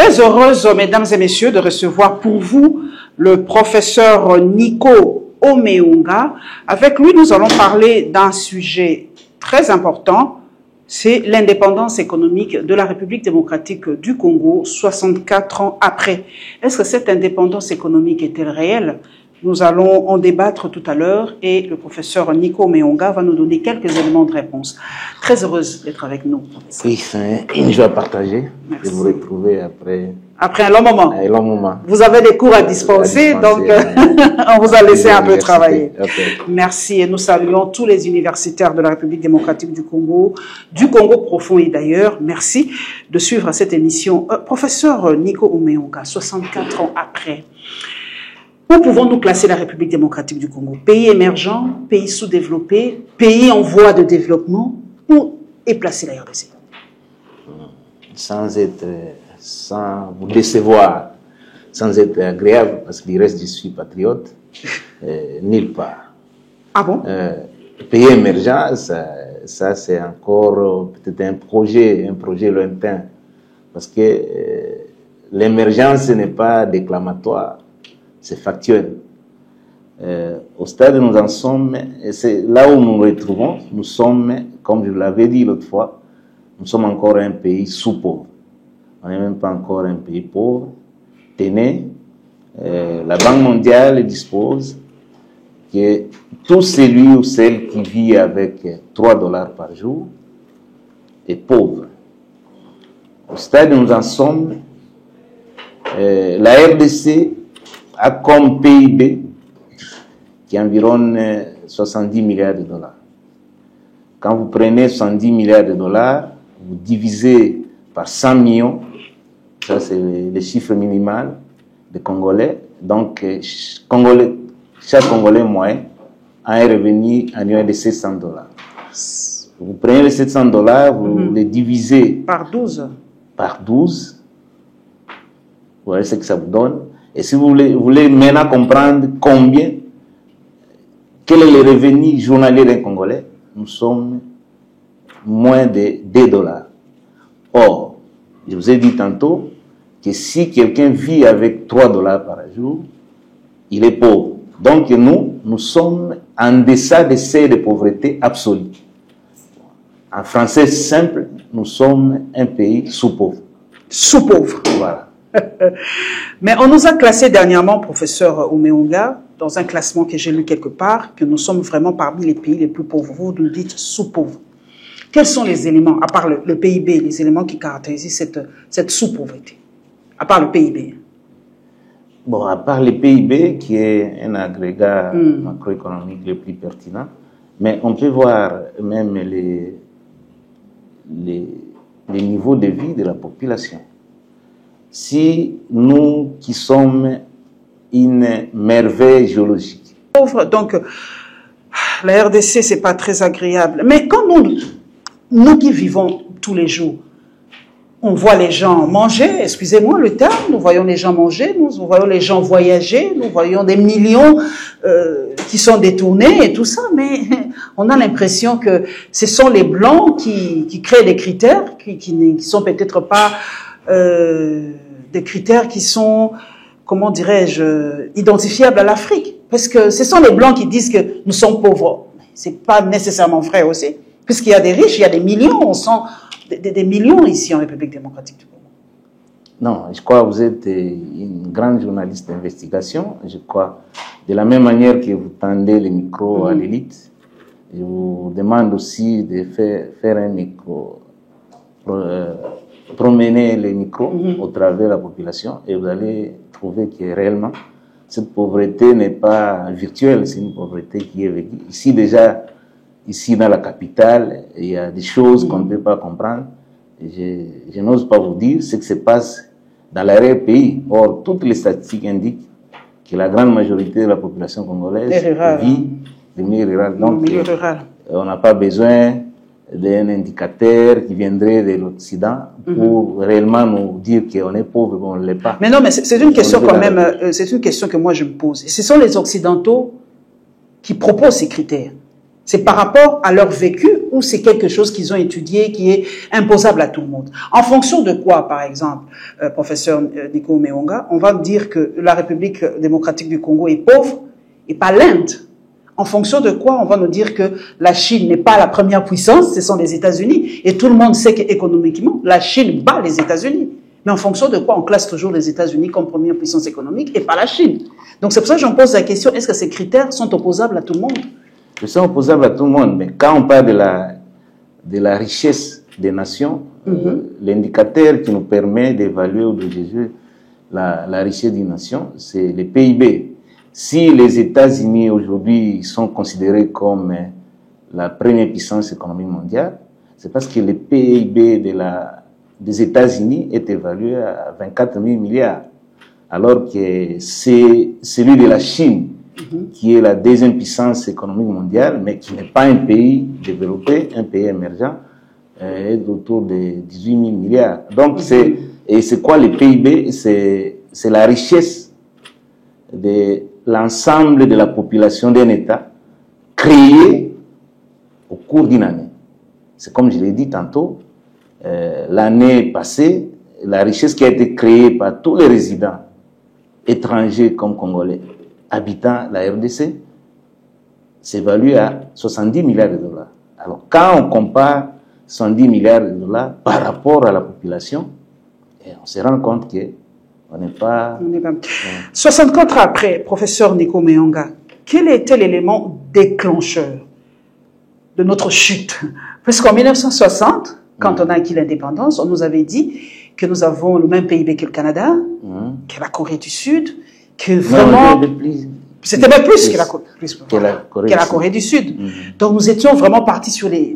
Très heureuse, mesdames et messieurs, de recevoir pour vous le professeur Nico Omeunga. Avec lui, nous allons parler d'un sujet très important, c'est l'indépendance économique de la République démocratique du Congo, 64 ans après. Est-ce que cette indépendance économique est-elle réelle? Nous allons en débattre tout à l'heure et le professeur Nico Omeunga va nous donner quelques éléments de réponse. Très heureuse d'être avec nous. Oui, c'est une joie partagée de vous retrouver après un long moment. Un long moment. Vous avez des cours à dispenser, donc on vous a laissé un peu travailler. Okay. Merci et nous saluons tous les universitaires de la République démocratique du Congo profond et d'ailleurs. Merci de suivre cette émission. Professeur Nico Omeunga, 64 ans après, où pouvons-nous classer la République démocratique du Congo? Pays émergent, pays sous-développé, pays en voie de développement? Où est placée la RDC? Sans vous décevoir, sans être agréable, parce qu'il reste, je suis patriote, nulle part. Ah bon? Pays émergent, ça c'est encore peut-être un projet lointain, parce que l'émergence n'est pas déclamatoire. C'est factuel. Au stade où nous en sommes, et c'est là où nous nous retrouvons, nous sommes, comme je l'avais dit l'autre fois, nous sommes encore un pays sous-pauvre. On n'est même pas encore un pays pauvre. Tenez, la Banque mondiale dispose que tout celui ou celle qui vit avec 3 $ par jour est pauvre. Au stade où nous en sommes, la RDC a comme PIB qui environne 70 milliards de dollars. Quand vous prenez 70 milliards de dollars, vous divisez par 100 millions, ça c'est le chiffre minimal des Congolais. Donc, chaque Congolais moyen a un revenu annuel de 700 $. Vous prenez les 700 $, vous les divisez par 12. Par 12. Vous voyez ce que ça vous donne. Et si vous voulez maintenant comprendre quel est le revenu journalier d'un Congolais, nous sommes moins de 2 $. Or, je vous ai dit tantôt que si quelqu'un vit avec 3 $ par jour, il est pauvre. Donc nous sommes en deçà des seuils de pauvreté absolue. En français simple, nous sommes un pays sous-pauvre. Sous-pauvre. Voilà. Mais on nous a classé dernièrement, professeur Omeunga, dans un classement que j'ai lu quelque part, que nous sommes vraiment parmi les pays les plus pauvres. Vous nous dites sous-pauvres. Quels sont les éléments, à part le PIB, les éléments qui caractérisent cette sous-pauvreté? À part le PIB. Bon, à part le PIB, qui est un agrégat macroéconomique le plus pertinent, mais on peut voir même les niveaux de vie de la population. Si nous qui sommes une merveille géologique. Donc, la RDC, c'est pas très agréable. Mais quand nous qui vivons tous les jours, on voit les gens manger, excusez-moi le terme, nous voyons les gens manger, nous voyons les gens voyager, nous voyons des millions qui sont détournés et tout ça, mais on a l'impression que ce sont les Blancs qui créent des critères qui ne sont peut-être pas des critères qui sont, comment dirais-je, identifiables à l'Afrique. Parce que ce sont les Blancs qui disent que nous sommes pauvres. C'est pas nécessairement vrai aussi. Puisqu'il y a des riches, il y a des millions, on sent des millions ici en République démocratique du Congo. Non, je crois que vous êtes une grande journaliste d'investigation. Je crois, de la même manière que vous tendez le micro à l'élite, je vous demande aussi de faire un micro, promener les micros au travers de la population et vous allez trouver que réellement, cette pauvreté n'est pas virtuelle, c'est une pauvreté qui est vécue. Ici déjà, ici dans la capitale, il y a des choses qu'on ne peut pas comprendre. Je n'ose pas vous dire ce qui se passe dans l'arrière-pays. Or, toutes les statistiques indiquent que la grande majorité de la population congolaise vit de milieu rural. Donc, on n'a pas besoin d'un indicateur qui viendrait de l'Occident pour réellement nous dire qu'on est pauvre, bon, on ne l'est pas. Mais non, mais c'est une question quand même, c'est une question que moi je me pose. Et ce sont les Occidentaux qui proposent ces critères. C'est par rapport à leur vécu ou c'est quelque chose qu'ils ont étudié qui est imposable à tout le monde? En fonction de quoi, par exemple, professeur Nico Meonga, on va dire que la République démocratique du Congo est pauvre et pas l'Inde? En fonction de quoi on va nous dire que la Chine n'est pas la première puissance, ce sont les États-Unis. Et tout le monde sait qu'économiquement, la Chine bat les États-Unis. Mais en fonction de quoi on classe toujours les États-Unis comme première puissance économique et pas la Chine? Donc c'est pour ça que j'en pose la question, est-ce que ces critères sont opposables à tout le monde? Ils sont opposables à tout le monde, mais quand on parle de la richesse des nations, l'indicateur qui nous permet d'évaluer ou de juger la richesse d'une nation, c'est le PIB. Si les États-Unis aujourd'hui sont considérés comme la première puissance économique mondiale, c'est parce que le PIB des États-Unis est évalué à 24 000 milliards, alors que c'est celui de la Chine, qui est la deuxième puissance économique mondiale, mais qui n'est pas un pays développé, un pays émergent, est autour de 18 000 milliards. Donc, c'est quoi le PIB? C'est la richesse de l'ensemble de la population d'un État créée au cours d'une année. C'est comme je l'ai dit tantôt, l'année passée, la richesse qui a été créée par tous les résidents étrangers comme Congolais habitant la RDC s'évalue à 70 milliards de dollars. Alors, quand on compare 70 milliards de dollars par rapport à la population, on se rend compte qu'on n'est pas... 64 ans après, professeur Nico Meonga, quel était l'élément déclencheur de notre chute? Parce qu'en 1960, quand on a acquis l'indépendance, on nous avait dit que nous avons le même PIB que le Canada, que la Corée du Sud, que vraiment... C'était même plus que la Corée du Sud. Donc nous étions vraiment partis sur les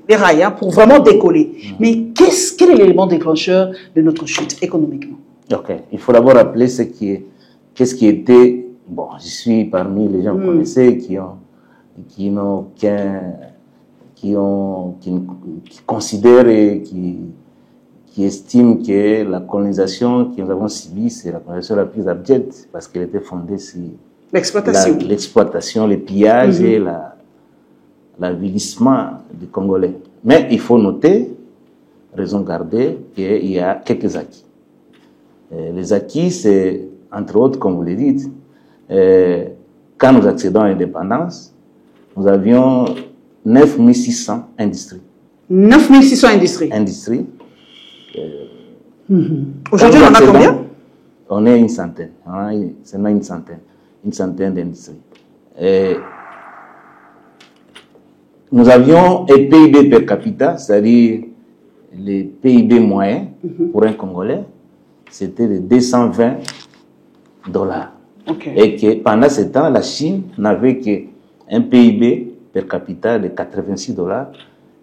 rails pour vraiment décoller. Mais quel est l'élément déclencheur de notre chute économiquement? Ok, il faut d'abord rappeler qu'est-ce qui était... Bon, je suis parmi les gens que vous connaissez qui considèrent et qui estiment que la colonisation que nous avons subie, c'est la colonisation la plus abjecte parce qu'elle était fondée sur l'exploitation, le pillage et l'avilissement des Congolais. Mais il faut noter, raison garder, qu'il y a quelques acquis. Les acquis, c'est, entre autres, comme vous le dites, quand nous accédons à l'indépendance, nous avions 9600 industries. 9600 industries. Industries. Aujourd'hui, on en a combien? On est une centaine. Seulement une centaine d'industries. Nous avions un PIB per capita, c'est-à-dire le PIB moyen pour un Congolais, c'était de 220 $. Okay. Et que pendant ce temps, la Chine n'avait qu'un PIB per capita de 86 $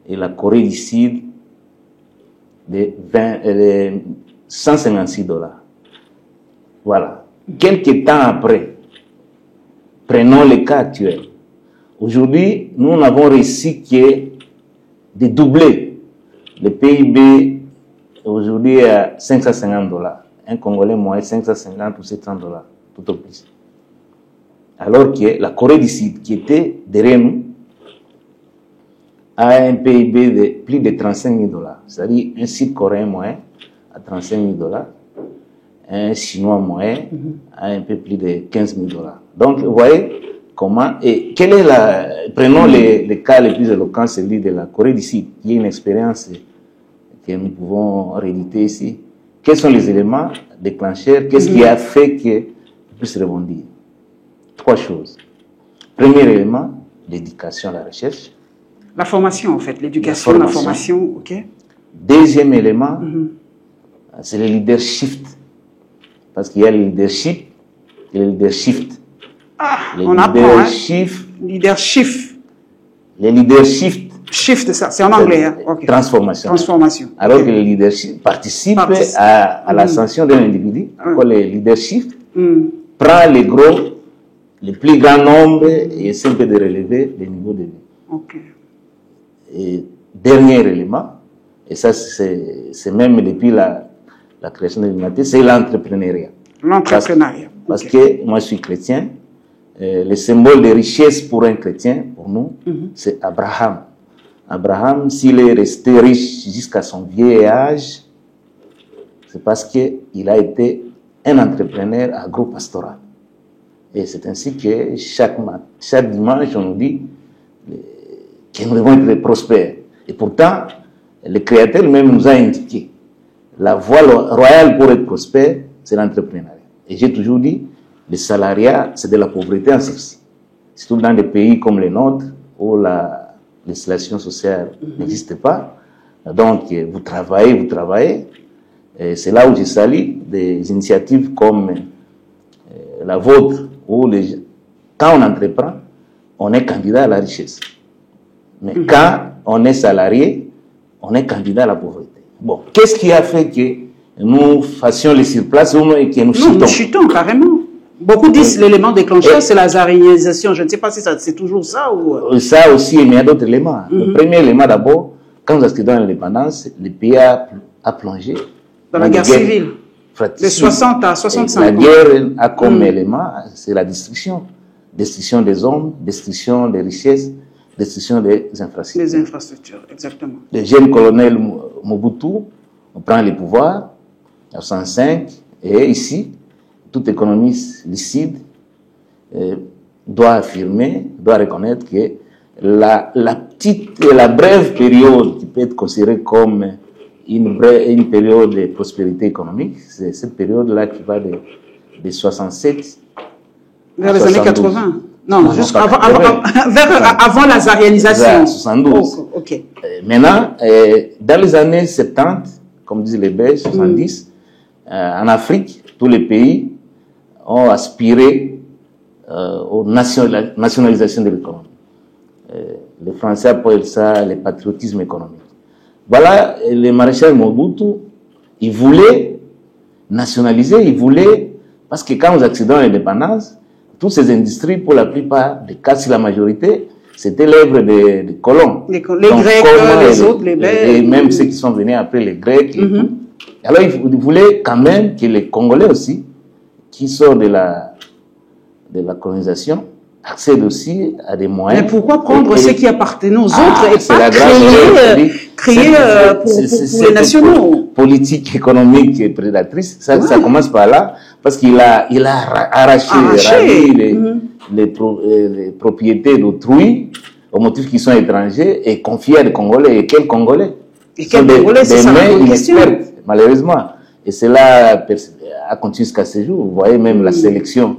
et la Corée du Sud de 156 $. Voilà. Quelques temps après, prenons le cas actuel. Aujourd'hui, nous avons réussi de doubler le PIB aujourd'hui à 550 $. Un Congolais moyen 550 ou 700 $, tout au plus. Alors que la Corée du Sud, qui était derrière nous, a un PIB de plus de 35 000 $. C'est-à-dire un Sud-Coréen moyen à 35 000 $, un Chinois moyen à un peu plus de 15 000 $. Donc, vous voyez comment... Et quelle est prenons le cas le plus éloquent, celui de la Corée du Sud, qui est une expérience que nous pouvons rééditer ici. Quels sont les éléments déclencheurs? Qu'est-ce qui a fait qu'on puisse rebondir? 3 choses. Premier élément, l'éducation, la recherche. La formation, en fait. L'éducation, la formation, ok. Deuxième élément, c'est le leadership. Parce qu'il y a le leadership et le leadership. Ah, le on apprend, leadership. Le leadership. Shift, ça, c'est en anglais. Hein? Okay. Transformation. Alors que le leadership participe à l'ascension d'un individu. Le leadership prend le plus grand nombre et essaie de relever les niveaux de vie. Okay. Et dernier élément, et ça c'est même depuis la création de l'humanité, c'est l'entrepreneuriat. L'entrepreneuriat. Parce que moi je suis chrétien, le symbole de richesse pour un chrétien, pour nous, c'est Abraham. Abraham, s'il est resté riche jusqu'à son vieil âge, c'est parce qu'il a été un entrepreneur agro-pastoral. Et c'est ainsi que chaque dimanche, on nous dit que nous devons être prospères. Et pourtant, le Créateur même nous a indiqué la voie royale pour être prospère, c'est l'entrepreneuriat. Et j'ai toujours dit, le salariat, c'est de la pauvreté en ceci. Surtout dans des pays comme les nôtres, où la législation sociale n'existe pas. Donc, vous travaillez. Et c'est là où je salue des initiatives comme la vôtre, où quand on entreprend, on est candidat à la richesse. Mais quand on est salarié, on est candidat à la pauvreté. Bon, qu'est-ce qui a fait que nous fassions les surplaces et que nous chutons? Nous chutons carrément. Beaucoup disent l'élément déclencheur, c'est la zarianisation. Je ne sais pas si c'est toujours ça ou... Ça aussi, mais il y a d'autres éléments. Le premier élément d'abord, quand nous accédons à l'indépendance, le pays a plongé dans la guerre civile. De 60 à 65 ans. La guerre a comme élément, c'est la destruction. Destruction des hommes, destruction des richesses, destruction des infrastructures. Les infrastructures, exactement. Le jeune colonel Mobutu, on prend le pouvoir en 1965, et ici, tout économiste lucide doit affirmer, doit reconnaître que la brève période qui peut être considérée comme une période de prospérité économique, c'est cette période-là qui va de 67 vers les années 80. Non, juste avant la zarianisation. 72. Oh, ok. Maintenant, dans les années 70, comme disent les Belges, 70, en Afrique, tous les pays ont aspiré à la nationalisation de l'économie. Les Français appellent ça le patriotisme économique. Voilà, le maréchal Mobutu, il voulait nationaliser, parce que quand nous accédons à l'indépendance, toutes ces industries, pour la plupart des cas, si la majorité, c'était l'œuvre des colons. Les Grecs, les autres, les Belges. Et même ceux qui sont venus après, les Grecs. Et tout. Alors, il voulait quand même que les Congolais aussi, qui sont de la colonisation, accèdent aussi à des moyens. Mais pourquoi prendre ceux qui appartenaient aux autres et pas créer pour les nationaux? Politique économique et prédatrice, ça commence par là, parce qu'il a arraché les propriétés d'autrui au motif qu'ils sont étrangers et confié à des Congolais. Et quels Congolais? Et quels Congolais, c'est ça la question. Malheureusement. Et cela a continué jusqu'à ce jour. Vous voyez même la sélection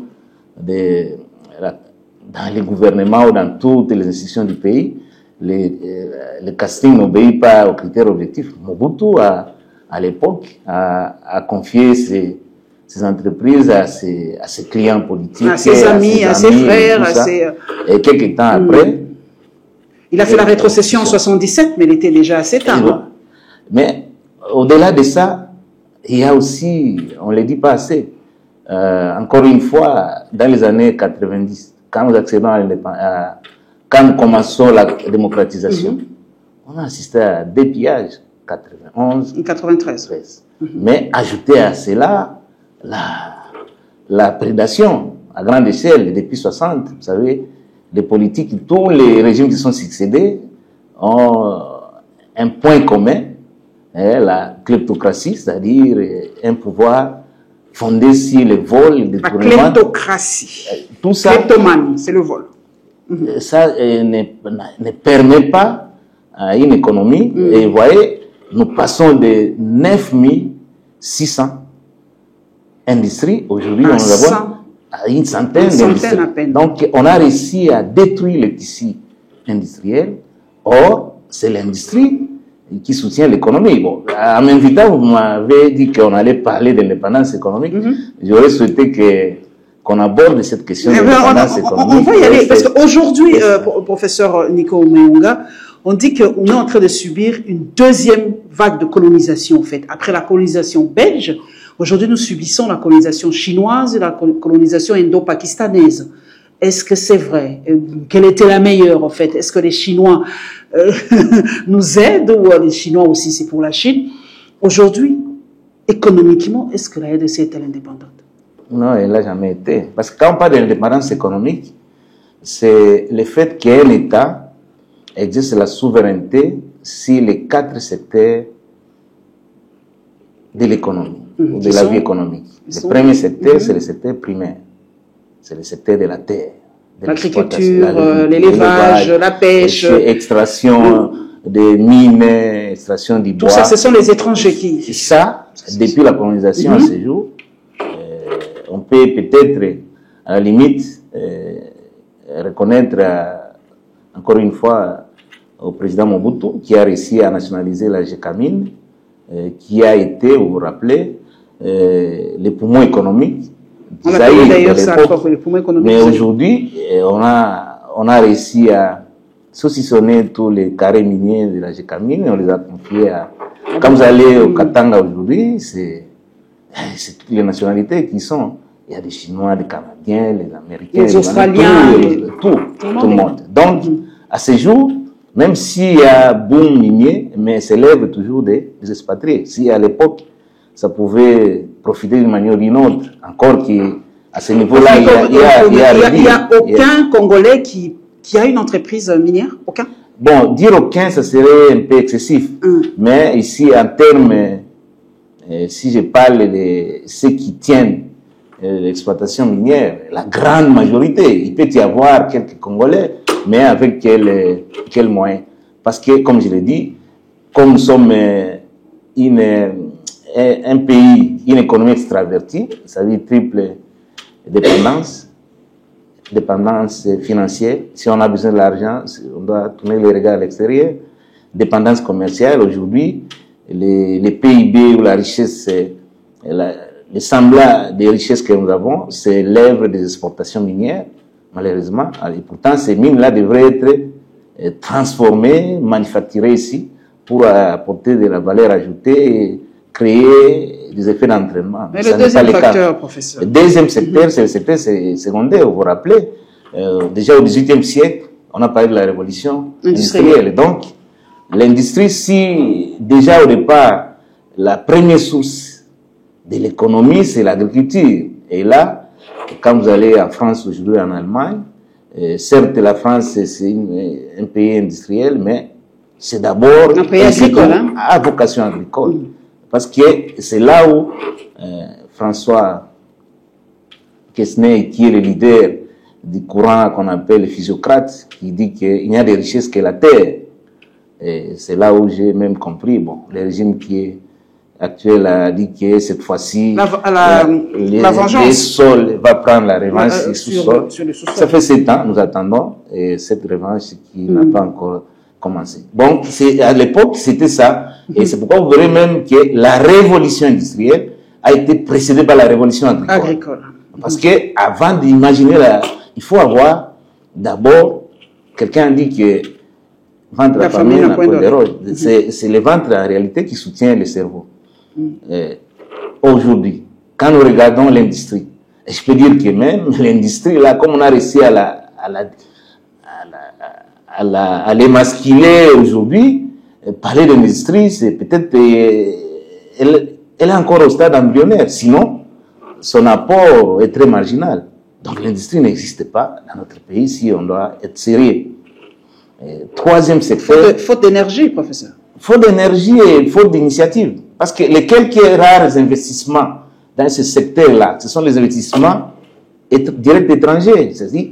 dans les gouvernements ou dans toutes les institutions du pays, le casting n'obéit pas aux critères objectifs. Mobutu, à l'époque, a confié ses entreprises à ses clients politiques, à ses amis, à ses frères, et quelques temps après, il a fait la rétrocession en 77, mais il était déjà assez tard. Mais au-delà de ça, il y a aussi, on ne le dit pas assez, encore une fois, dans les années 90, quand nous accédons quand nous commençons la démocratisation, on a assisté à des pillages, 91 et 93. Mais ajouter à cela la prédation à grande échelle depuis 60, vous savez, les politiques, tous les régimes qui sont succédés ont un point commun, la kleptocratie, c'est-à-dire un pouvoir fondé sur le vol, le détournement. La kleptocratie. Tout ça. Kleptomanie, c'est le vol. Ça ne permet pas à une économie. Et vous voyez, nous passons de 9600 industries. Aujourd'hui, on avons à une centaine d'industries. Donc, on a réussi à détruire le tissu industriel. Or, c'est l'industrie qui soutient l'économie. Bon, en m'invitant, vous m'avez dit qu'on allait parler d'indépendance économique. J'aurais souhaité qu'on aborde cette question de l'indépendance économique. On va y aller, parce qu'aujourd'hui, professeur Nico Mayunga, on dit qu'on est en train de subir une deuxième vague de colonisation, en fait. Après la colonisation belge, aujourd'hui, nous subissons la colonisation chinoise et la colonisation indo-pakistanaise. Est-ce que c'est vrai? Quelle était la meilleure, en fait? Est-ce que les Chinois nous aident ou les Chinois aussi, c'est pour la Chine? Aujourd'hui, économiquement, est-ce que la RDC est-elle indépendante? Non, elle n'a jamais été. Parce que quand on parle d'indépendance économique, c'est le fait qu'un État exerce la souveraineté sur les 4 secteurs de l'économie, ou de la vie économique. Le premier secteur, c'est le secteur primaire. C'est le secteur de la terre. L'agriculture, l'élevage, la pêche. Extraction des mines, extraction du bois. Tout ça, ce sont les étrangers qui... Ça, depuis la colonisation à ce jour, on peut peut-être, à la limite, reconnaître, encore une fois, au président Mobutu, qui a réussi à nationaliser la GECAMINE, qui a été, vous vous rappelez, les poumons économiques. On appelle d'ailleurs ça les poumons économiques. Mais aujourd'hui, on a réussi à saucissonner tous les carrés miniers de la GECAMINE, on les a confiés à... Quand vous allez au Katanga aujourd'hui, c'est toutes les nationalités qui sont. Il y a des Chinois, des Canadiens, les Américains, les Australiens, tout le monde. Donc, à ce jour, même s'il y a boom minier, mais s'élève toujours des expatriés. Si à l'époque, ça pouvait profiter d'une manière ou d'une autre, encore qu'à ce niveau-là, il y a aucun Congolais qui a une entreprise minière? Aucun? Bon, dire aucun, ça serait un peu excessif. Mais ici, en termes, si je parle de ceux qui tiennent l'exploitation minière, la grande majorité, il peut y avoir quelques Congolais, mais avec quels moyens? Parce que, comme je l'ai dit, comme nous sommes un pays, une économie extravertie, ça veut dire triple dépendance financière. Si on a besoin de l'argent, on doit tourner les regards à l'extérieur. Dépendance commerciale, aujourd'hui, les PIB ou la richesse, le semblant des richesses que nous avons, c'est l'œuvre des exportations minières, malheureusement. Et pourtant, ces mines-là devraient être transformées, manufacturées ici, pour apporter de la valeur ajoutée et créer des effets d'entraînement. Mais le deuxième facteur, professeur. Le deuxième secteur, c'est le secteur secondaire. Vous vous rappelez, déjà au XVIIIe siècle, on a parlé de la révolution industrielle. Donc, l'industrie, si déjà au départ, la première source de l'économie, c'est l'agriculture. Et là, quand vous allez en France aujourd'hui, en Allemagne, certes, la France, c'est un pays industriel, mais c'est d'abord un pays agricole, à vocation agricole. Parce que c'est là où François Quesnay, qui est le leader du courant qu'on appelle le physiocrate, qui dit qu'il n'y a de richesse que la terre. Et c'est là où j'ai même compris, bon, le régime qui est actuel a dit que cette fois-ci, la vengeance. Les sols va prendre la revanche sur le sous-sol. Ça fait 7 ans, nous attendons, et cette revanche qui n'a pas encore commencé. Donc, à l'époque, c'était ça. Et c'est pourquoi vous verrez même que la révolution industrielle a été précédée par la révolution agricole. Parce que avant d'imaginer il faut avoir d'abord, quelqu'un dit que ventre la famille n'a point de rôle. C'est le ventre en réalité qui soutient le cerveau. Aujourd'hui, quand nous regardons l'industrie, je peux dire que même l'industrie, là, comme on a réussi à l'émasculer aujourd'hui, parler d'industrie, c'est peut-être, elle est encore au stade embryonnaire. Sinon, son apport est très marginal. Donc l'industrie n'existe pas dans notre pays si on doit être sérieux. Troisième secteur. Faute d'énergie, professeur. Faute d'énergie et faute d'initiative. Parce que les quelques rares investissements dans ce secteur-là, ce sont les investissements directs étrangers. C'est-à-dire,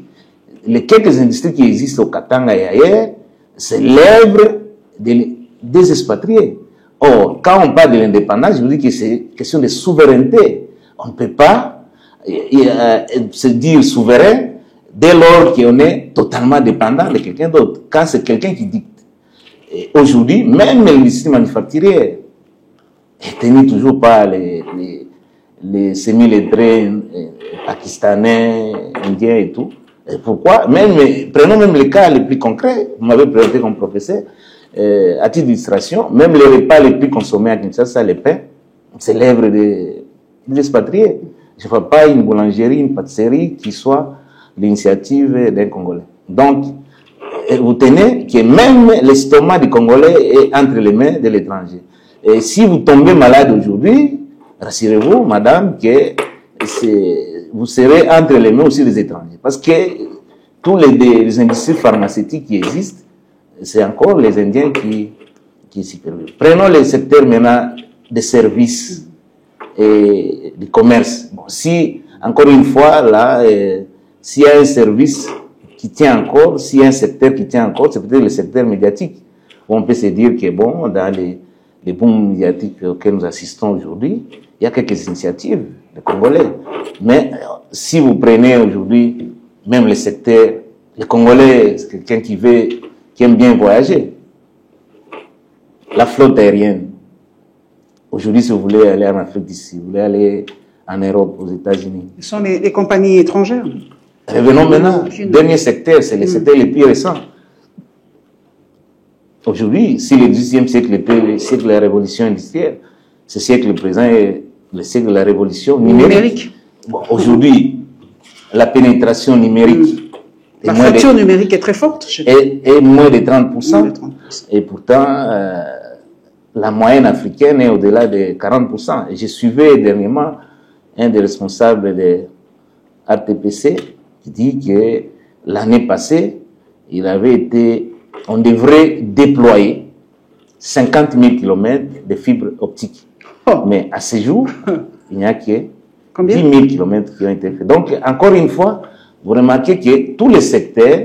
les quelques industries qui existent au Katanga et ailleurs, c'est l'œuvre des expatriés. Or, quand on parle de l'indépendance, je vous dis que c'est question de souveraineté. On ne peut pas se dire souverain dès lors qu'on est totalement dépendant de quelqu'un d'autre. Quand c'est quelqu'un qui dicte. Et aujourd'hui, même l'industrie manufacturière est tenue toujours par les semi-lettrés pakistanais, indiens et tout. Et pourquoi? Prenons même les cas les plus concrets. Vous m'avez présenté comme professeur. À titre d'illustration, même les repas les plus consommés à Kinshasa, les pains, c'est l'œuvre des expatriés. Je ne vois pas une boulangerie, une pâtisserie qui soit l'initiative d'un Congolais. Donc, vous tenez que même l'estomac du Congolais est entre les mains de l'étranger. Et si vous tombez malade aujourd'hui, rassurez-vous, madame, que vous serez entre les mains aussi des étrangers. Parce que tous les industries pharmaceutiques qui existent, c'est encore les Indiens qui s'y permettent. Prenons le secteur maintenant des services et du commerce. Bon, si, encore une fois, là, s'il y a un service qui tient encore, s'il y a un secteur qui tient encore, c'est peut-être le secteur médiatique. On peut se dire que, bon, dans les booms médiatiques auxquels nous assistons aujourd'hui, il y a quelques initiatives des Congolais. Mais si vous prenez aujourd'hui même le secteur, les Congolais, c'est quelqu'un qui aime bien voyager. La flotte aérienne. Aujourd'hui, si vous voulez aller en Afrique d'ici, vous voulez aller en Europe, aux États-Unis. Ce sont les compagnies étrangères. Revenons maintenant. Dernier secteur, c'est le secteur le plus récent. Aujourd'hui, si le XVIIe siècle était le siècle de la révolution industrielle, ce siècle présent est le siècle de la révolution numérique. Bon, aujourd'hui, la pénétration numérique. La fracture numérique est très forte. Et moins de 30%. Et pourtant, la moyenne africaine est au-delà de 40%. Et je suivais dernièrement un des responsables de RTPC qui dit que l'année passée, on devrait déployer 50 000 km de fibres optiques. Oh. Mais à ce jour, il n'y a que 10 000 km qui ont été faits. Donc, encore une fois, vous remarquez que tous les secteurs,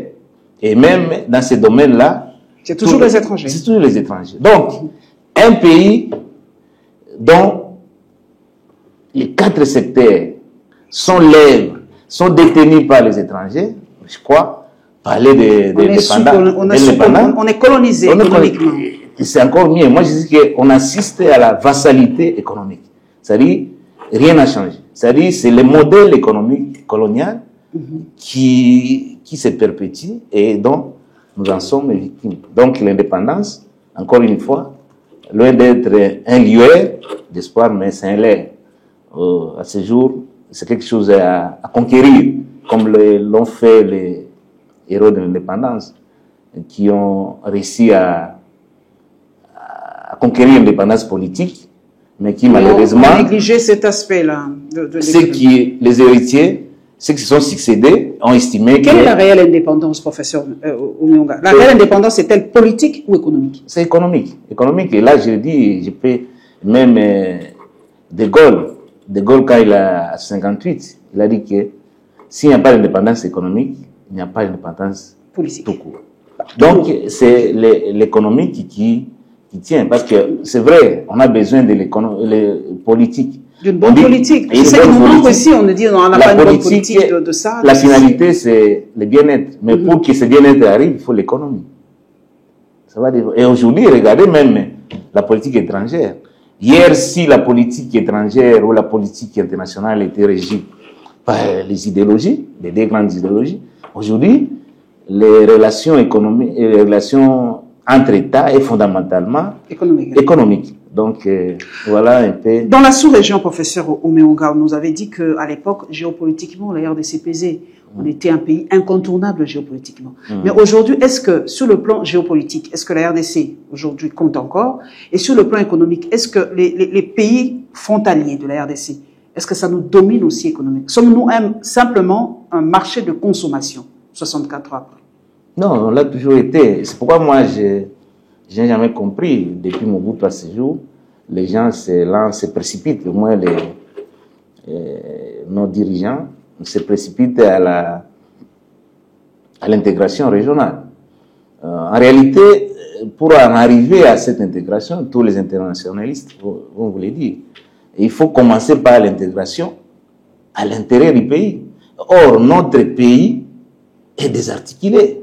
et même dans ces domaines-là, c'est toujours les étrangers. C'est toujours les étrangers. Donc, un pays dont les 4 secteurs sont libres, sont détenus par les étrangers, je crois, parler on est colonisé économiquement. C'est encore mieux. Moi, je dis qu'on assiste à la vassalité économique. C'est-à-dire, rien n'a changé. C'est-à-dire, c'est le modèle économique colonial qui se perpétue et dont nous en sommes victimes. Donc, l'indépendance, encore une fois, loin d'être un lueur d'espoir, mais c'est un leurre. À ce jour, c'est quelque chose à conquérir, comme l'ont fait les héros de l'indépendance, qui ont réussi à conquérir l'indépendance politique, mais qui malheureusement... On a négligé cet aspect-là. Les héritiers, ceux qui se sont succédés, ont estimé Quelle est la réelle indépendance, professeur Ouméonga? La réelle indépendance est-elle politique ou économique? C'est économique. Économique. Et là, je dis, je peux même De Gaulle, quand il a 58, il a dit que s'il n'y a pas d'indépendance économique, il n'y a pas d'indépendance politique tout court. Donc, c'est l'économie qui tient. Parce que c'est vrai, on a besoin de l'économie politique. D'une bonne politique. C'est que nous manque aussi, on dit on n'a pas une bonne politique de ça. La finalité, c'est le bien-être. Mais pour que ce bien-être arrive, il faut l'économie. Et aujourd'hui, regardez même la politique étrangère. Hier, si la politique étrangère ou la politique internationale était régie par les idéologies, les 2 grandes idéologies, aujourd'hui, les relations économiques et les relations entre États est fondamentalement économique. Donc, voilà un peu... Dans la sous-région, professeur Ouméonga, on nous avait dit qu'à l'époque, géopolitiquement, la RDC pesait. On était un pays incontournable géopolitiquement. Mais aujourd'hui, est-ce que, sur le plan géopolitique, est-ce que la RDC, aujourd'hui, compte encore? Et sur le plan économique, est-ce que les pays frontaliers de la RDC, est-ce que ça nous domine aussi économiquement? Sommes-nous simplement un marché de consommation, 64 ans après? Non, on l'a toujours été. C'est pourquoi moi, je n'ai jamais compris, depuis mon bout à ce jour, les gens se précipitent, au moins nos dirigeants, se précipitent à l'intégration régionale. En réalité, pour en arriver à cette intégration, tous les internationalistes vont vous le dire, il faut commencer par l'intégration à l'intérieur du pays. Or, notre pays est désarticulé.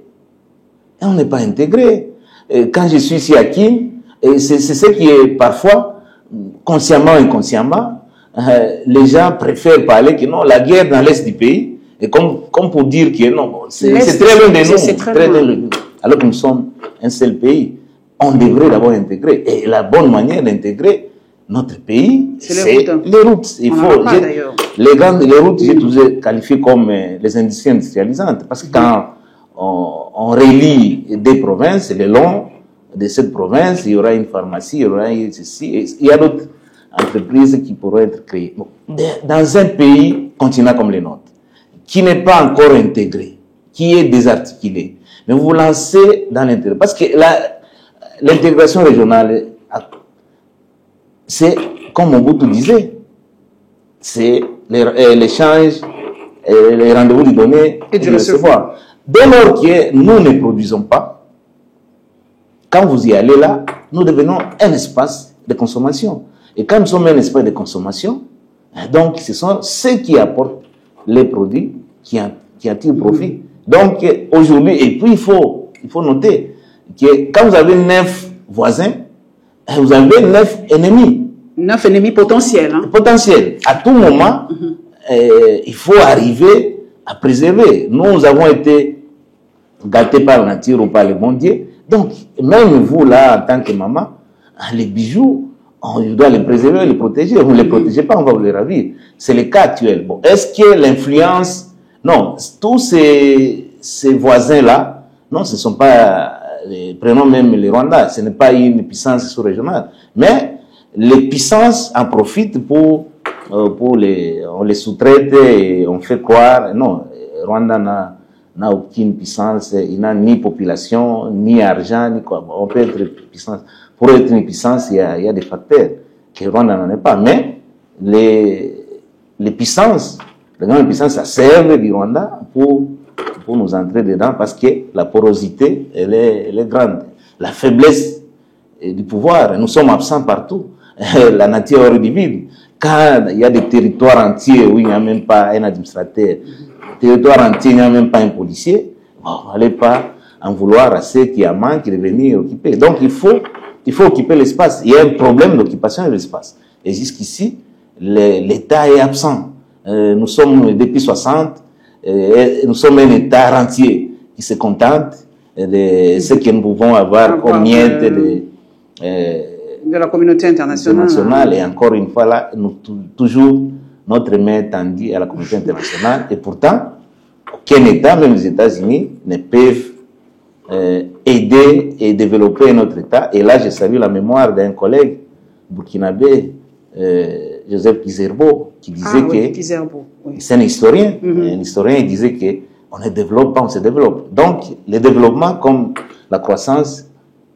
Et on n'est pas intégré. Quand je suis ici à Kin, c'est ce qui est parfois, consciemment ou inconsciemment, les gens préfèrent parler que non, la guerre dans l'est du pays, et comme pour dire que non, c'est très loin de nous, c'est très loin de nous. Alors que nous sommes un seul pays, on devrait d'abord intégrer. Et la bonne manière d'intégrer notre pays, c'est les routes. Il faut, les routes, j'ai toujours qualifié comme les industries industrialisantes, parce que quand on relie des provinces, le long de cette province, il y aura une pharmacie, il y aura ceci, il y a d'autres entreprises qui pourraient être créées. Bon, dans un pays continent comme le nôtre, qui n'est pas encore intégré, qui est désarticulé, mais vous vous lancez dans l'intégration. Parce que l'intégration régionale, c'est, comme Mobutu disait, c'est l'échange, les rendez-vous du donner et du recevoir. Dès lors que nous ne produisons pas, quand vous y allez là, nous devenons un espace de consommation. Et quand nous sommes un espace de consommation, donc ce sont ceux qui apportent les produits qui attirent profit. Donc aujourd'hui, et puis il faut noter que quand vous avez 9 voisins, vous avez 9 ennemis. 9 ennemis potentiels. Hein? Potentiels. À tout moment, il faut arriver à préserver. Nous avons été gâtés par la nature ou par le bon Dieu. Donc, même vous, là, en tant que maman, les bijoux, on doit les préserver, les protéger. Vous ne les protégez pas, on va vous les ravir. C'est le cas actuel. Bon, est-ce que l'influence... Non, tous ces voisins-là, non, ce ne sont pas... Prenons même les Rwandais, ce n'est pas une puissance sous-régionale. Mais les puissances en profitent on les sous-traite et on fait croire... Non, Rwanda n'a aucune puissance, il n'a ni population, ni argent, ni quoi. On peut être puissance. Pour être une puissance, il y a des facteurs que Rwanda n'en est pas. Mais les puissances, les grandes puissances, ça sert du Rwanda pour nous entrer dedans parce que la porosité, elle est grande. La faiblesse du pouvoir, nous sommes absents partout. La nature est divine. Quand il y a des territoires entiers où il n'y a même pas un administrateur, territoire entier, il n'y a même pas un policier, bon, on n'allait pas en vouloir à ceux qui en manquent de venir occuper. Donc il faut occuper l'espace. Il y a un problème d'occupation de l'espace. Et jusqu'ici, l'État est absent. Nous sommes depuis 60, nous sommes un État rentier qui se contente de ce que nous pouvons avoir comme miettes de la communauté internationale. Et encore une fois là, nous toujours notre main tendue à la communauté internationale. Et pourtant, aucun État, même les États-Unis, ne peuvent aider et développer notre État. Et là, je salue la mémoire d'un collègue burkinabé, Joseph Kizerbo, qui disait que c'est un historien. Un historien, il disait que on ne développe pas, on se développe. Donc, le développement comme la croissance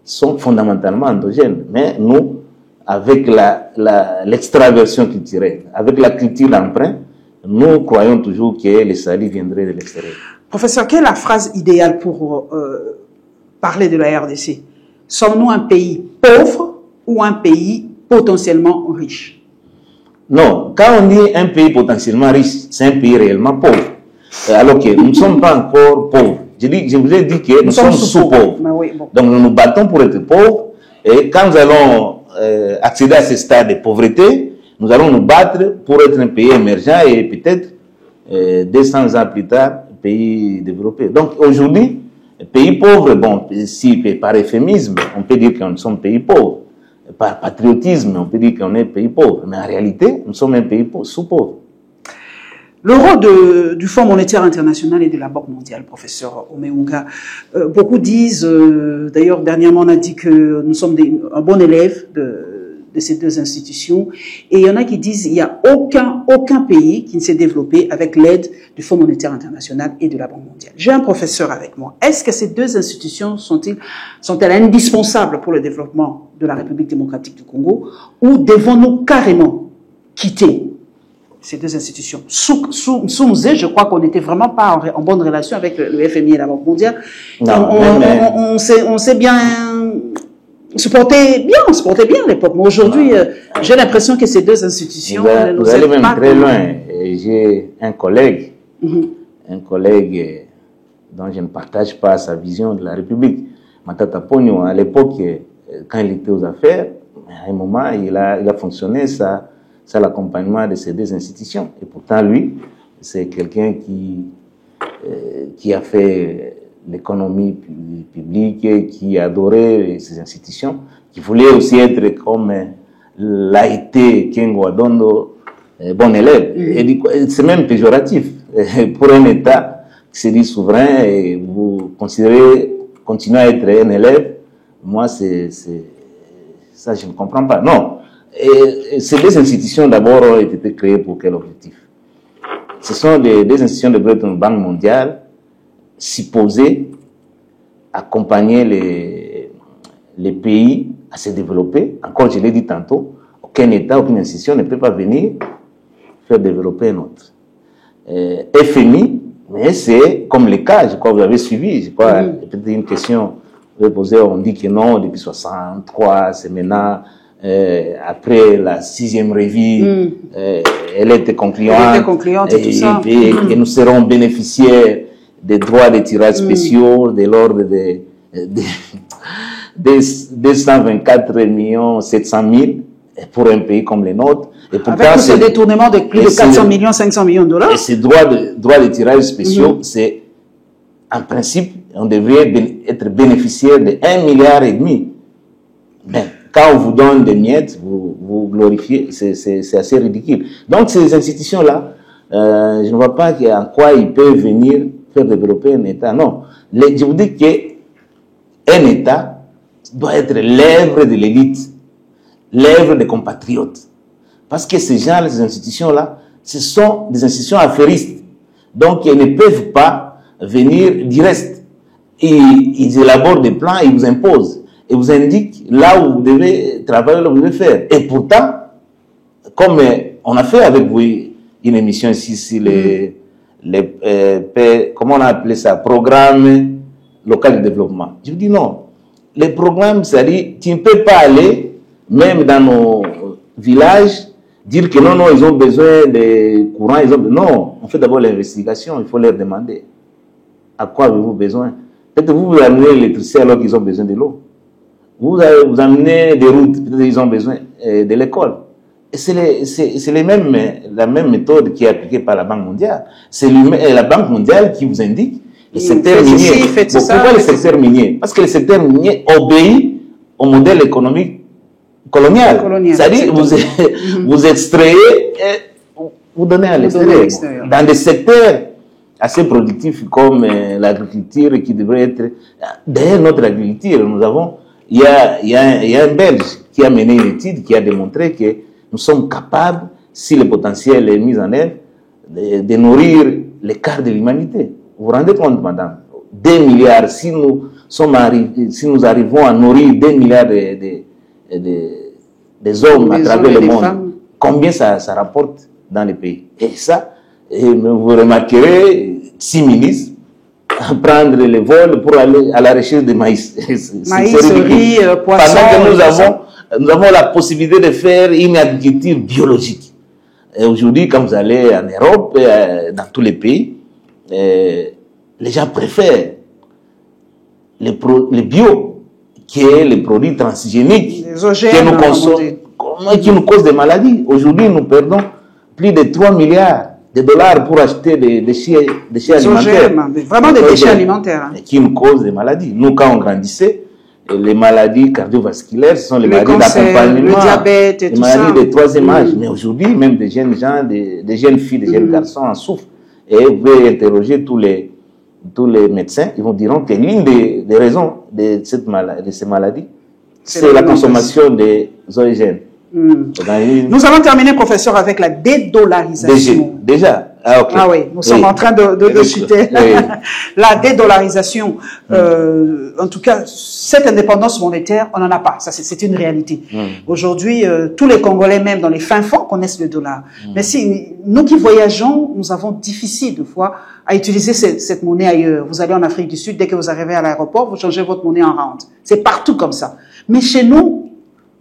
sont fondamentalement endogènes. Mais nous, avec l'extraversion culturelle, avec la culture d'emprunt, nous croyons toujours que les salut viendraient de l'extérieur. Professeur, quelle est la phrase idéale pour parler de la RDC? Sommes-nous un pays pauvre ou un pays potentiellement riche? Non, quand on dit un pays potentiellement riche, c'est un pays réellement pauvre. Alors que nous ne sommes pas encore pauvres. Je vous ai dit que nous sommes sous-pauvres. Oui, bon. Donc nous nous battons pour être pauvres. Et quand nous allons accéder à ce stade de pauvreté, nous allons nous battre pour être un pays émergent et peut-être 200 ans plus tard, pays développé. Donc aujourd'hui, pays pauvre, bon, si par euphémisme, on peut dire que nous sommes pays pauvres. Par patriotisme, on peut dire qu'on est un pays pauvre. Mais en réalité, nous sommes un pays sous-pauvre. Le rôle du Fonds monétaire international et de la Banque mondiale, professeur Omeunga, beaucoup disent, d'ailleurs dernièrement on a dit que nous sommes un bon élève de ces deux institutions, et il y en a qui disent qu'il n'y a aucun pays qui ne s'est développé avec l'aide du Fonds monétaire international et de la Banque mondiale. J'ai un professeur avec moi. Est-ce que ces deux institutions sont-elles indispensables pour le développement de la République démocratique du Congo, ou devons-nous carrément quitter ces deux institutions? Sous Mzé, je crois qu'on n'était vraiment pas en bonne relation avec le FMI et la Banque mondiale. Non, on s'est bien... On se portait bien à l'époque. Mais aujourd'hui, j'ai l'impression que ces deux institutions ne nous aident pas. Vous allez même très loin. J'ai un collègue dont je ne partage pas sa vision de la République. Matata Pogno, à l'époque, quand il était aux affaires, à un moment, il a fonctionné ça l'accompagnement de ces deux institutions. Et pourtant, lui, c'est quelqu'un qui a fait l'économie publique, qui adorait ces institutions, qui voulait aussi être comme l'a été Kengo Adondo, bon élève. Et c'est même péjoratif. Pour un État qui se dit souverain et vous continuez à être un élève, moi, ça, je ne comprends pas. Non. Et ces deux institutions, d'abord, ont été créées pour quel objectif? Ce sont des institutions de Bretton Banque mondiale supposées accompagner les pays à se développer. Encore, je l'ai dit tantôt, aucun État, aucune institution ne peut pas venir faire développer un autre. FMI, mais c'est comme les cas, je crois que vous avez suivi, je crois, peut-être une question vous avez posée, on dit que non, depuis 63, c'est maintenant, après la 6e revue, elle était concluante. Elle était concluante et tout ça. Et nous serons bénéficiaires des droits de tirage spéciaux de l'ordre de 224 700 000 pour un pays comme le nôtre. Et pourtant, avec ce détournement de plus de 400 millions, 500 millions de dollars. Et ces droits de tirage spéciaux, c'est, en principe, on devrait être bénéficiaire de 1,5 milliard. Mais quand on vous donne des miettes, vous glorifiez, c'est assez ridicule. Donc ces institutions-là, je ne vois pas en quoi ils peuvent venir faire développer un État. Non. Je vous dis qu'un État doit être l'œuvre de l'élite, l'œuvre des compatriotes. Parce que ces gens, ces institutions-là, ce sont des institutions affairistes. Donc, elles ne peuvent pas venir du reste. Et ils élaborent des plans, ils vous imposent. Et vous indiquent là où vous devez travailler, là où vous devez faire. Et pourtant, comme on a fait avec vous une émission ici sur comment on a appelé ça, programme local de développement. Je vous dis non. Les programmes, c'est-à-dire, tu ne peux pas aller, même dans nos villages, dire que non, ils ont besoin de courant, non, on fait d'abord l'investigation, il faut leur demander. À quoi avez-vous besoin? Peut-être vous amenez l'électricité alors qu'ils ont besoin de l'eau. Vous amenez des routes, peut-être ils ont besoin de l'école. Et c'est la même méthode qui est appliquée par la Banque mondiale. C'est la Banque mondiale qui vous indique le secteur minier. Pourquoi le secteur minier? Parce que le secteur minier obéit au modèle économique colonial. C'est-à-dire, vous extrayez et vous donnez à l'extérieur. Dans des secteurs assez productifs comme l'agriculture qui devrait être... D'ailleurs, notre agriculture, il y a un Belge qui a mené une étude qui a démontré que nous sommes capables, si le potentiel est mis en œuvre, de nourrir les quart de l'humanité. Vous vous rendez compte, madame? 2 milliards, si nous arrivons à nourrir 2 milliards des hommes à travers le monde, combien ça rapporte dans les pays? Et ça, vous remarquerez 6 ministres prendre le vol pour aller à la recherche de maïs. Maïs, riz, poisson. Pendant que nous avons la possibilité de faire une agriculture biologique. Et aujourd'hui, quand vous allez en Europe, dans tous les pays, les gens préfèrent le bio, qui est le produit transgénique que nous consommons, qui nous cause des maladies. Aujourd'hui, nous perdons plus de 3 milliards de dollars pour acheter des déchets alimentaires. Vraiment des déchets alimentaires. Qui nous causent des maladies. Nous, quand on grandissait, les maladies cardiovasculaires, ce sont les maladies d'accompagnement, le diabète et les maladies de troisième âge. Mais aujourd'hui, même des jeunes gens, des jeunes filles, des jeunes garçons en souffrent. Et vous pouvez interroger tous les médecins, ils vous diront que l'une des raisons de ces maladies, c'est la consommation des OGM. Nous allons terminer, professeur, avec la dédollarisation. Déjà. Ah, okay. Ah oui, nous sommes en train de chuter. La dédollarisation, en tout cas, cette indépendance monétaire, on n'en a pas. Ça, c'est une réalité. Aujourd'hui, tous les Congolais, même dans les fins fonds, connaissent le dollar. Mais si nous qui voyageons, nous avons difficile de fois à utiliser cette monnaie ailleurs. Vous allez en Afrique du Sud, dès que vous arrivez à l'aéroport, vous changez votre monnaie en rand. C'est partout comme ça. Mais chez nous,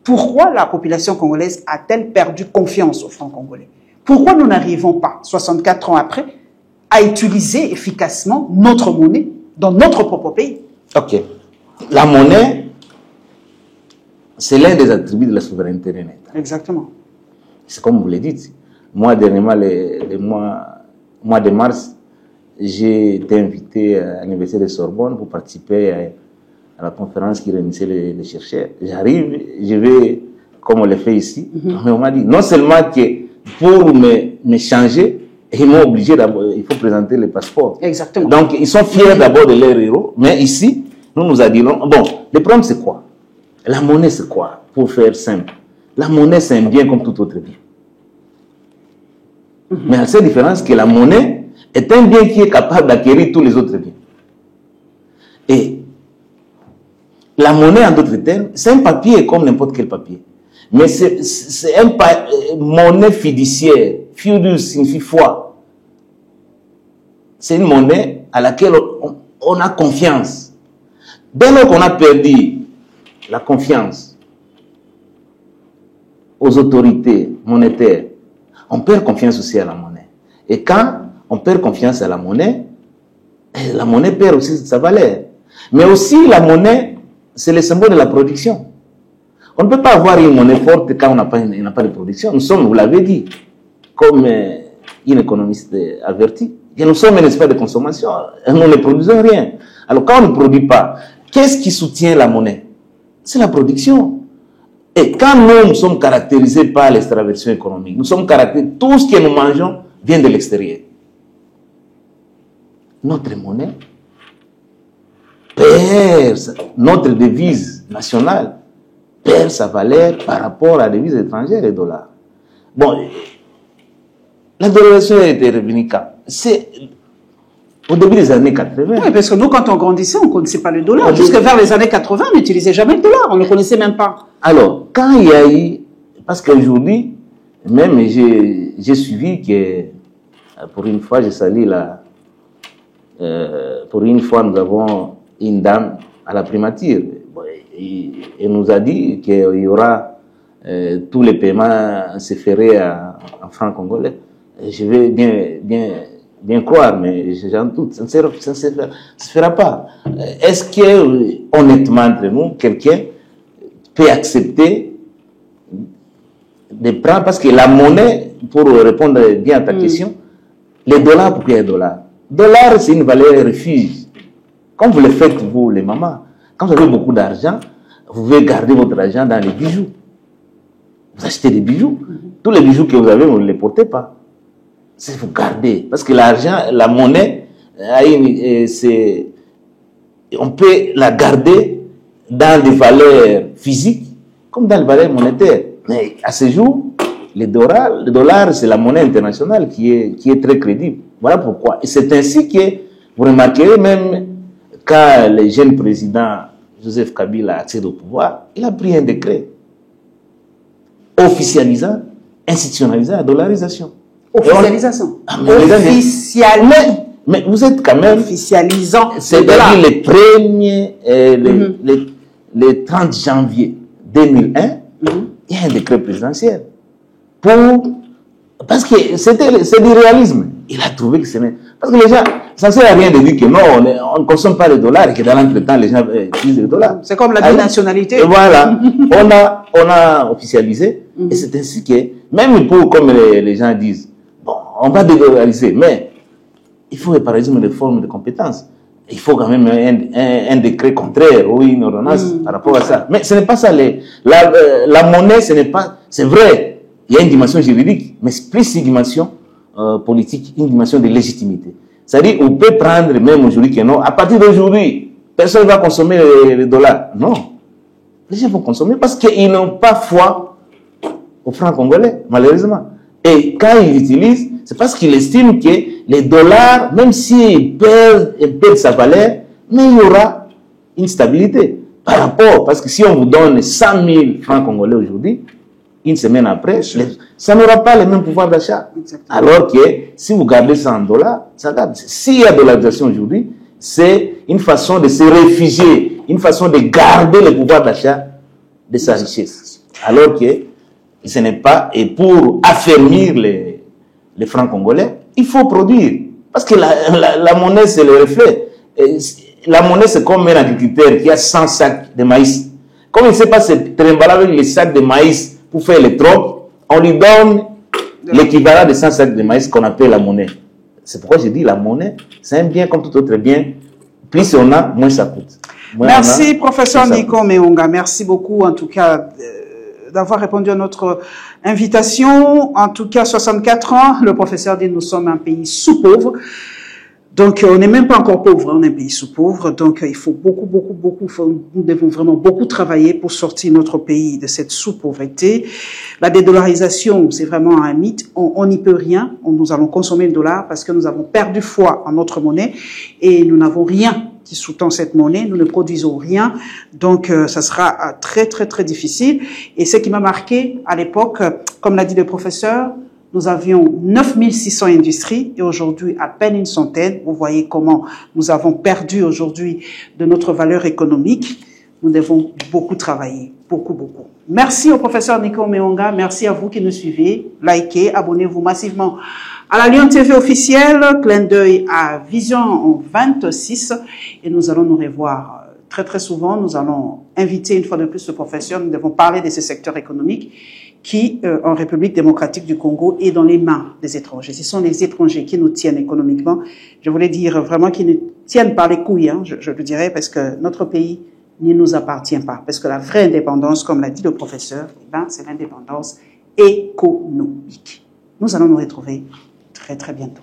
pourquoi la population congolaise a-t-elle perdu confiance au franc congolais? Pourquoi nous n'arrivons pas, 64 ans après, à utiliser efficacement notre monnaie dans notre propre pays? Ok. La monnaie, c'est l'un des attributs de la souveraineté d'un État. Exactement. C'est comme vous le dites. Moi, dernièrement, le mois de mars, j'ai été invité à l'Université de Sorbonne pour participer à la conférence qui réunissait les chercheurs. J'arrive, je vais, comme on le fait ici, mais on m'a dit, non seulement que pour me changer, ils m'ont obligé d'abord, il faut présenter le passeport. Exactement. Donc, ils sont fiers d'abord de leur héros, mais ici, nous a dit non. Bon, le problème c'est quoi? La monnaie c'est quoi? Pour faire simple. La monnaie, c'est un bien comme tout autre bien. Mais la seule différence, c'est que la monnaie est un bien qui est capable d'acquérir tous les autres biens. Et la monnaie, en d'autres termes, c'est un papier comme n'importe quel papier. Mais c'est une monnaie fiduciaire. Fiduciaire signifie foi. C'est une monnaie à laquelle on a confiance. Dès lors qu'on a perdu la confiance aux autorités monétaires, on perd confiance aussi à la monnaie. Et quand on perd confiance à la monnaie perd aussi sa valeur. Mais aussi la monnaie, c'est le symbole de la production. On ne peut pas avoir une monnaie forte quand on n'a pas de production. Nous sommes, vous l'avez dit, comme une économiste avertie, que nous sommes un espace de consommation. Nous ne produisons rien. Alors quand on ne produit pas, qu'est-ce qui soutient la monnaie? C'est la production. Et quand nous sommes caractérisés par l'extraversion économique, nous sommes caractérisés, tout ce que nous mangeons vient de l'extérieur. Notre monnaie perd, notre devise nationale perd sa valeur par rapport à la devise étrangère, les dollars. Bon, la dollarisation a été revenue quand? C'est au début des années 80. Oui, parce que nous, quand on grandissait, on ne connaissait pas le dollar. Jusque vers les années 80, on n'utilisait jamais le dollar. On ne le connaissait même pas. Alors, quand il y a eu... Parce qu'aujourd'hui, même j'ai suivi que, pour une fois, je salue la... pour une fois, nous avons une dame à la primature. Et nous a dit qu'il y aura tous les paiements se feraient en francs congolais. Je vais bien croire, mais j'en doute. Ça ne se fera pas. Est-ce que, honnêtement, entre nous, quelqu'un peut accepter de prendre, parce que la monnaie, pour répondre bien à ta question, les dollars, pourquoi il y a des dollars? Dollar, c'est une valeur refuge. Comme vous le faites, vous, les mamans. Quand vous avez beaucoup d'argent, vous pouvez garder votre argent dans les bijoux. Vous achetez des bijoux. Tous les bijoux que vous avez, vous ne les portez pas. C'est vous gardez. Parce que l'argent, la monnaie, on peut la garder dans des valeurs physiques comme dans les valeurs monétaires. Mais à ce jour, le dollar, c'est la monnaie internationale qui est très crédible. Voilà pourquoi. Et c'est ainsi que vous remarquerez même quand le jeune président Joseph Kabila accède au pouvoir, il a pris un décret officialisant, institutionnalisant la dollarisation. Officialisation. Officiellement. Mais vous êtes quand même... Officialisant. C'est-à-dire les premiers, les 30 janvier 2001, il y a un décret présidentiel. Parce que c'est du réalisme. Il a trouvé que ce n'est... Parce que les gens, ça ne sert à rien de dire que non, on ne consomme pas le dollar et que dans l'entretemps, les gens utilisent le dollar. C'est comme la binationalité. Voilà. on a officialisé. Et c'est ainsi que, même pour, comme les gens disent, bon, on va dédollariser, mais il faut par exemple des formes de compétences. Il faut quand même un décret contraire ou une ordonnance par rapport à ça. Mais ce n'est pas ça. La monnaie, ce n'est pas... C'est vrai, il y a une dimension juridique, mais c'est plus une dimension politique, une dimension de légitimité. C'est-à-dire, on peut prendre même aujourd'hui que non, à partir d'aujourd'hui, personne ne va consommer les dollars. Non. Les gens vont consommer parce qu'ils n'ont pas foi aux francs congolais, malheureusement. Et quand ils l'utilisent, c'est parce qu'ils estiment que les dollars, même s'ils perdent sa valeur, mais il y aura une stabilité par rapport, parce que si on vous donne 100 000 francs congolais aujourd'hui, une semaine après, ça n'aura pas le même pouvoir d'achat. Alors que si vous gardez ça en dollars, ça garde. S'il y a dollarisation aujourd'hui, c'est une façon de se réfugier, une façon de garder le pouvoir d'achat de sa richesse. Alors que ce n'est pas, et pour affermir les francs congolais, il faut produire. Parce que la monnaie, c'est le reflet. Et la monnaie, c'est comme un agriculteur qui a 100 sacs de maïs. Comme il ne sait pas se trimballer avec les sacs de maïs pour faire les trocs, on lui donne l'équivalent de 100 sacs de maïs qu'on appelle la monnaie. C'est pourquoi je dis la monnaie, c'est un bien comme tout autre bien. Plus on a, moins ça coûte. Merci, professeur Nico Meonga. Merci beaucoup, en tout cas, d'avoir répondu à notre invitation. En tout cas, 64 ans, le professeur dit nous sommes un pays sous-pauvre. Donc, on n'est même pas encore pauvre, hein, on est un pays sous-pauvre. Donc, il faut nous devons vraiment beaucoup travailler pour sortir notre pays de cette sous-pauvreté. La dédollarisation, c'est vraiment un mythe. On n'y peut rien. Nous allons consommer le dollar parce que nous avons perdu foi en notre monnaie et nous n'avons rien qui sous-tend cette monnaie. Nous ne produisons rien. Donc, ça sera très, très, très difficile. Et ce qui m'a marqué à l'époque, comme l'a dit le professeur, nous avions 9600 industries et aujourd'hui à peine une centaine. Vous voyez comment nous avons perdu aujourd'hui de notre valeur économique. Nous devons beaucoup travailler, beaucoup. Merci au professeur Nico Meonga, merci à vous qui nous suivez. Likez, abonnez-vous massivement à la Lyon TV officielle. Clin d'œil à Vision 26 et nous allons nous revoir très très souvent. Nous allons inviter une fois de plus le professeur. Nous devons parler de ce secteur économique qui, en République démocratique du Congo, est dans les mains des étrangers. Ce sont les étrangers qui nous tiennent économiquement. Je voulais dire vraiment qu'ils nous tiennent par les couilles, hein, je le dirais, parce que notre pays ne nous appartient pas. Parce que la vraie indépendance, comme l'a dit le professeur, eh ben, c'est l'indépendance économique. Nous allons nous retrouver très très bientôt.